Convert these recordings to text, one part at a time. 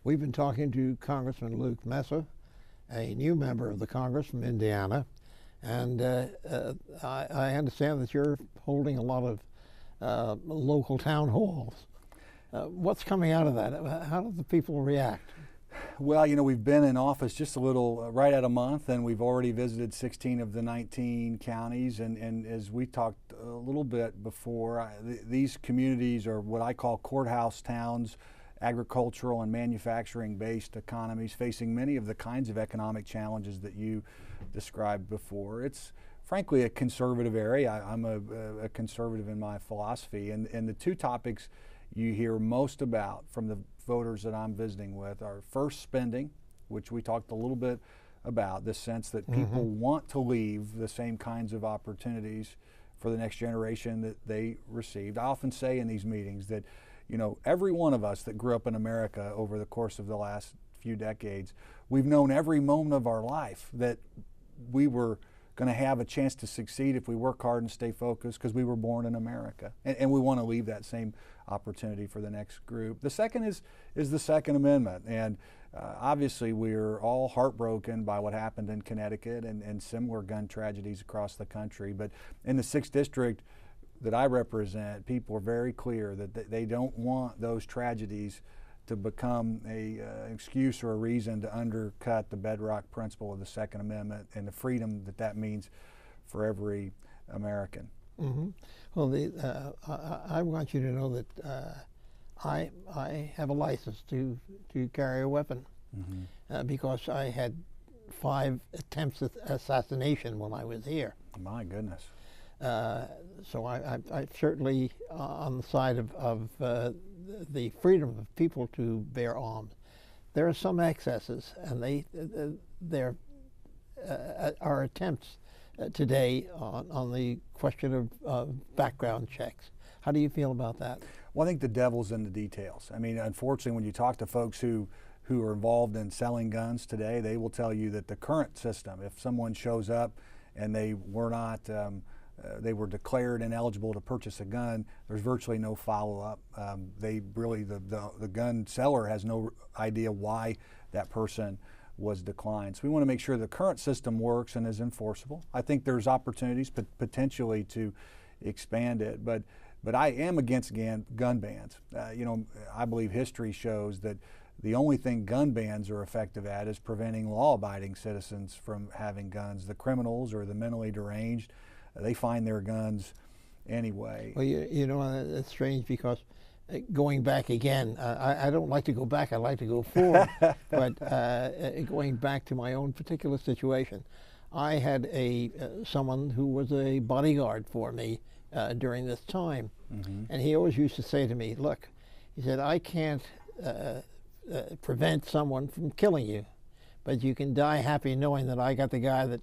We've been talking to Congressman Luke Messer, a new member of the Congress from Indiana, and I understand that you're holding a lot of local town halls. What's coming out of that? How do the people react? Well, we've been in office just a little, right at a month, and we've already visited 16 of the 19 counties. And as we talked a little bit before, these communities are what I call courthouse towns, agricultural and manufacturing-based economies facing many of the kinds of economic challenges that you described before. It's frankly a conservative area. I'm a conservative in my philosophy, and the two topics you hear most about from the voters that I'm visiting with are first spending, which we talked a little bit about, the sense that people want to leave the same kinds of opportunities for the next generation that they received. I often say in these meetings that every one of us that grew up in America over the course of the last few decades, we've known every moment of our life that we were going to have a chance to succeed if we work hard and stay focused because we were born in America. And we want to leave that same opportunity for the next group. The second is the Second Amendment. And obviously we're all heartbroken by what happened in Connecticut and similar gun tragedies across the country. But in the 6th District that I represent, people are very clear that they don't want those tragedies to become an excuse or a reason to undercut the bedrock principle of the Second Amendment and the freedom that means for every American. Well, I want you to know that I have a license to carry a weapon because I had 5 attempts at assassination when I was here. My goodness. So I'm certainly on the side of the freedom of people to bear arms. There are some excesses, and there are attempts today on the question of background checks. How do you feel about that? Well, I think the devil's in the details. I mean, unfortunately, when you talk to folks who are involved in selling guns today, they will tell you that the current system, if someone shows up and they were not they were declared ineligible to purchase a gun, there's virtually no follow-up. The gun seller has no idea why that person was declined. So we want to make sure the current system works and is enforceable. I think there's opportunities potentially to expand it, but I am against gun bans. I believe history shows that the only thing gun bans are effective at is preventing law-abiding citizens from having guns. The criminals or the mentally deranged, they find their guns anyway. Well, it's strange because going back again, I don't like to go back, I like to go forward, but going back to my own particular situation, I had someone who was a bodyguard for me during this time, and he always used to say to me, look, he said, I can't prevent someone from killing you, but you can die happy knowing that I got the guy that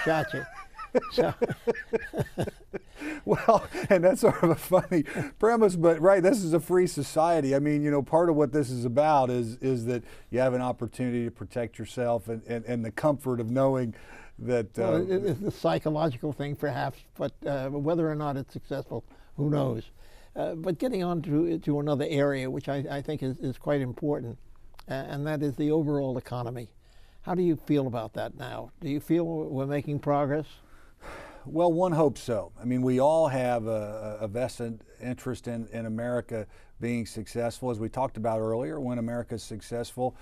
shot you. So. Well, and that's sort of a funny premise, but right, this is a free society. I mean, part of what this is about is that you have an opportunity to protect yourself and the comfort of knowing that. Well, it's a psychological thing, perhaps, but whether or not it's successful, who knows? But getting on to another area, which I think is quite important, and that is the overall economy. How do you feel about that now? Do you feel we're making progress? Well, one hopes so. I mean, we all have a vested interest in America being successful. As we talked about earlier, when America is successful,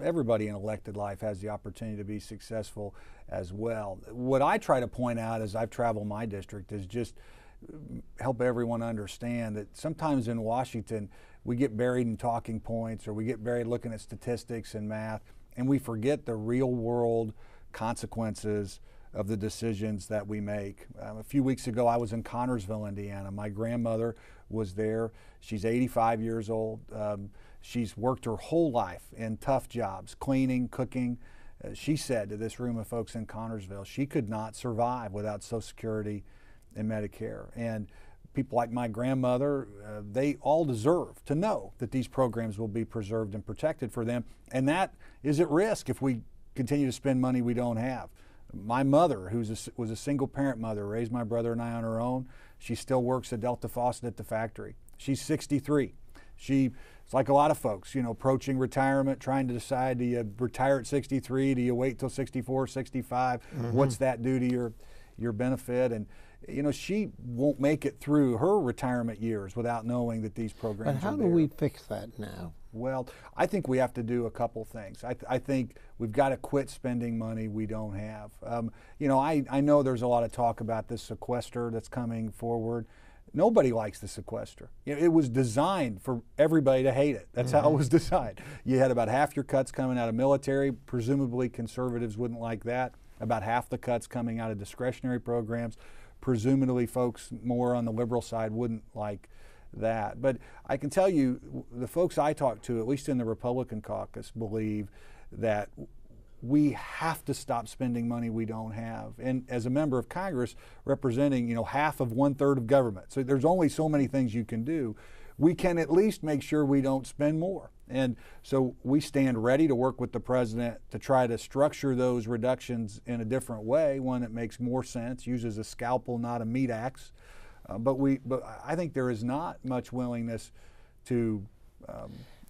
everybody in elected life has the opportunity to be successful as well. What I try to point out as I've traveled my district is just help everyone understand that sometimes in Washington, we get buried in talking points or we get buried looking at statistics and math, and we forget the real world consequences of the decisions that we make. A few weeks ago, I was in Connersville, Indiana. My grandmother was there. She's 85 years old. She's worked her whole life in tough jobs, cleaning, cooking. She said to this room of folks in Connersville, she could not survive without Social Security and Medicare. And people like my grandmother, they all deserve to know that these programs will be preserved and protected for them. And that is at risk if we continue to spend money we don't have. My mother, who was a single parent mother, raised my brother and I on her own. She still works at Delta Faucet at the factory. She's 63. It's like a lot of folks, approaching retirement, trying to decide, do you retire at 63? Do you wait till 64, 65? What's that do to your benefit? And she won't make it through her retirement years without knowing that these programs But how are do there. we fix that now? Well, I think we have to do a couple things. I think we've got to quit spending money we don't have. I know there's a lot of talk about this sequester that's coming forward. Nobody likes the sequester. It was designed for everybody to hate it. That's how it was designed. You had about half your cuts coming out of military. Presumably conservatives wouldn't like that. About half the cuts coming out of discretionary programs. Presumably folks more on the liberal side wouldn't like that. But I can tell you, the folks I talk to, at least in the Republican caucus, believe that we have to stop spending money we don't have. And as a member of Congress representing, half of 1/3 of government, so there's only so many things you can do, we can at least make sure we don't spend more. And so we stand ready to work with the president to try to structure those reductions in a different way, one that makes more sense, uses a scalpel, not a meat axe. But I think there is not much willingness to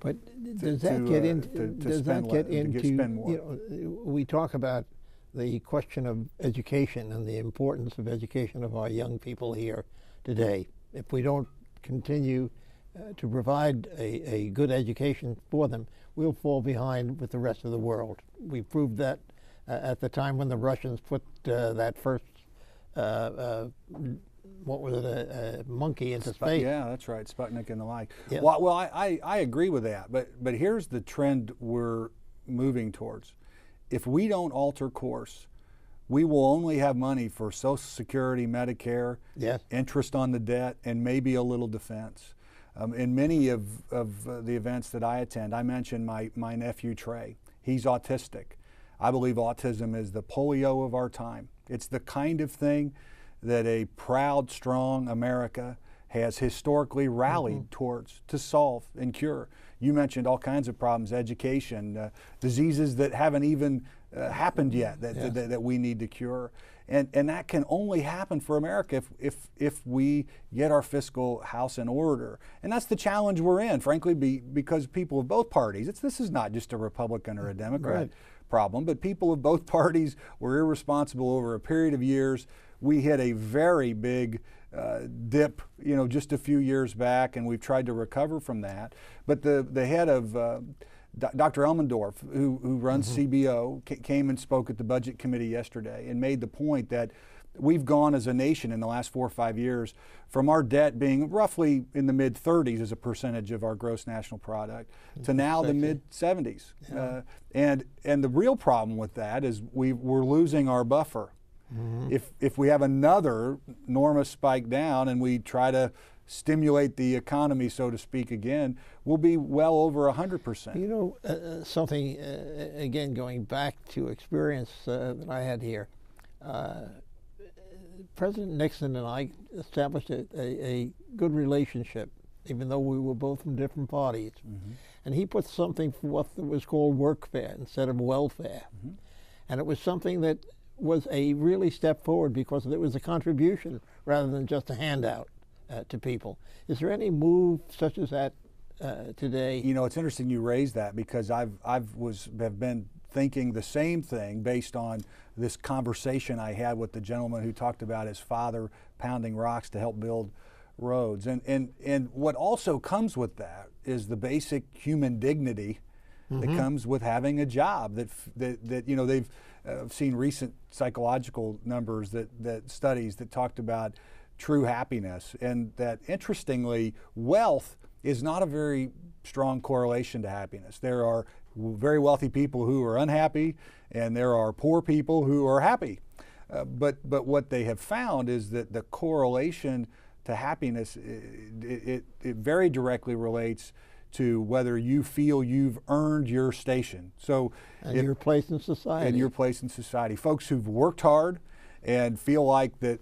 But does that get into spend more? We talk about the question of education and the importance of education of our young people here today. If we don't continue to provide a good education for them, we'll fall behind with the rest of the world. We proved that at the time when the Russians put that first what was it, a monkey into space. Yeah, that's right, Sputnik and the like. Yeah. Well, I agree with that, but here's the trend we're moving towards. If we don't alter course, we will only have money for Social Security, Medicare, Yes. interest on the debt, and maybe a little defense. In many of the events that I attend, I mentioned my nephew Trey. He's autistic. I believe autism is the polio of our time. It's the kind of thing that a proud, strong America has historically rallied towards to solve and cure. You mentioned all kinds of problems, education, diseases that haven't even happened yet that we need to cure. And that can only happen for America if we get our fiscal house in order. And that's the challenge we're in, frankly, because people of both parties, this is not just a Republican or a Democrat problem, but people of both parties were irresponsible over a period of years. We hit a very big dip, just a few years back, and we've tried to recover from that. But the head of Dr. Elmendorf, who runs CBO, came and spoke at the Budget Committee yesterday and made the point that we've gone as a nation in the last 4 or 5 years from our debt being roughly in the mid-30s as a percentage of our gross national product to now the mid-70s. Yeah. And the real problem with that is we're losing our buffer. If we have another enormous spike down and we try to stimulate the economy, so to speak, again, we'll be well over 100%. Something, again, going back to experience that I had here, President Nixon and I established a good relationship, even though we were both from different parties. And he put something for what was called workfare instead of welfare. And it was something that was a really step forward because it was a contribution rather than just a handout to people. Is there any move such as that today? It's interesting you raise that because I've been thinking the same thing based on this conversation I had with the gentleman who talked about his father pounding rocks to help build roads. And what also comes with that is the basic human dignity that comes with having a job. That they've seen recent psychological numbers that studies that talked about true happiness, and that interestingly, wealth is not a very strong correlation to happiness. There are very wealthy people who are unhappy, and there are poor people who are happy. But what they have found is that the correlation to happiness, it very directly relates to whether you feel you've earned your station. And your place in society. And your place in society. Folks who've worked hard and feel like that,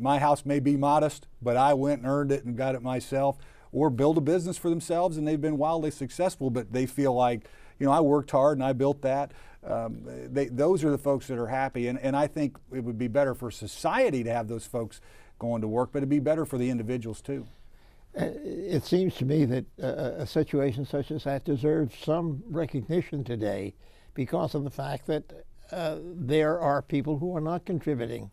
my house may be modest, but I went and earned it and got it myself, or build a business for themselves and they've been wildly successful, but they feel like, I worked hard and I built that. Those are the folks that are happy. And I think it would be better for society to have those folks going to work, but it'd be better for the individuals too. It seems to me that a situation such as that deserves some recognition today because of the fact that there are people who are not contributing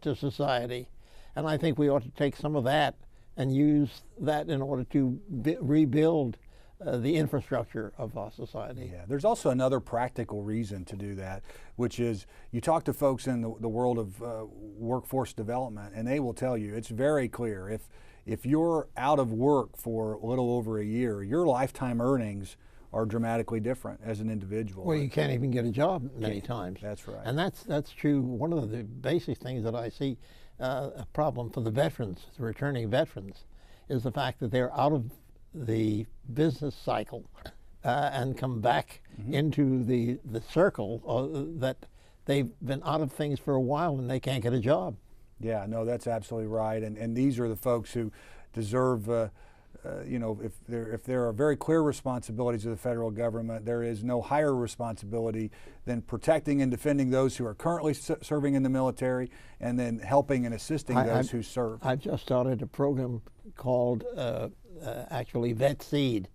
to society. And I think we ought to take some of that and use that in order to rebuild the infrastructure of our society. Yeah, there's also another practical reason to do that, which is you talk to folks in the world of workforce development, and they will tell you it's very clear. If you're out of work for a little over a year, your lifetime earnings are dramatically different as an individual. Well, you can't even get a job many times. That's right. And that's true. One of the basic things that I see a problem for the veterans, the returning veterans, is the fact that they're out of the business cycle and come back into the circle that they've been out of things for a while and they can't get a job. Yeah, no, that's absolutely right. And these are the folks who deserve, you know, if there are very clear responsibilities of the federal government, there is no higher responsibility than protecting and defending those who are currently serving in the military and then helping and assisting those who serve. I've just started a program called actually Vet Seed,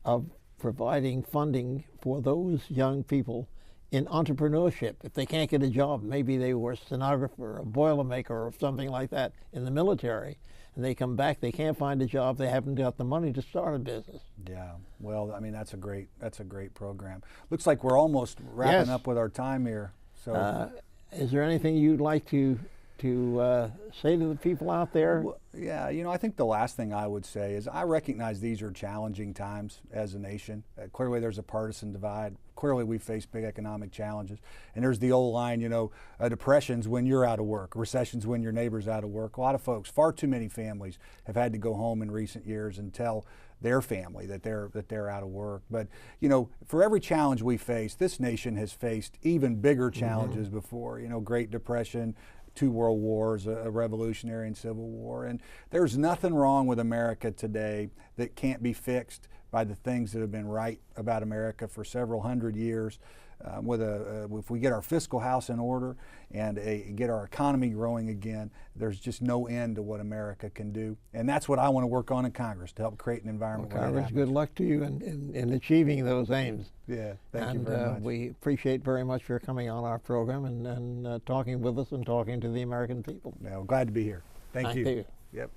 of providing funding for those young people in entrepreneurship. If they can't get a job, maybe they were a stenographer, a Boilermaker, or something like that in the military, and they come back, they can't find a job, they haven't got the money to start a business. Yeah, well, I mean, that's a great program. Looks like we're almost wrapping up with our time here. So, is there anything you'd like to say to the people out there? Well, yeah, you know, I think the last thing I would say is I recognize these are challenging times as a nation. Clearly there's a partisan divide. Clearly we face big economic challenges. And there's the old line, you know, depression's when you're out of work, recession's when your neighbor's out of work. A lot of folks, far too many families have had to go home in recent years and tell their family that they're out of work. But you know, for every challenge we face, this nation has faced even bigger challenges before. You know, Great Depression, 2 world wars, a revolutionary and civil war, and there's nothing wrong with America today that can't be fixed by the things that have been right about America for several hundred years. If we get our fiscal house in order and get our economy growing again, there's just no end to what America can do. And that's what I want to work on in Congress, to help create an environment Well, where Congress, good luck to you in achieving those aims. Yeah, thank you very much. We appreciate very much your coming on our program and talking with us and talking to the American people. Yeah, glad to be here. Thank you. Yep.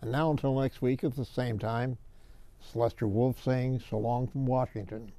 And now until next week at the same time, Lester Wolf saying so long from Washington.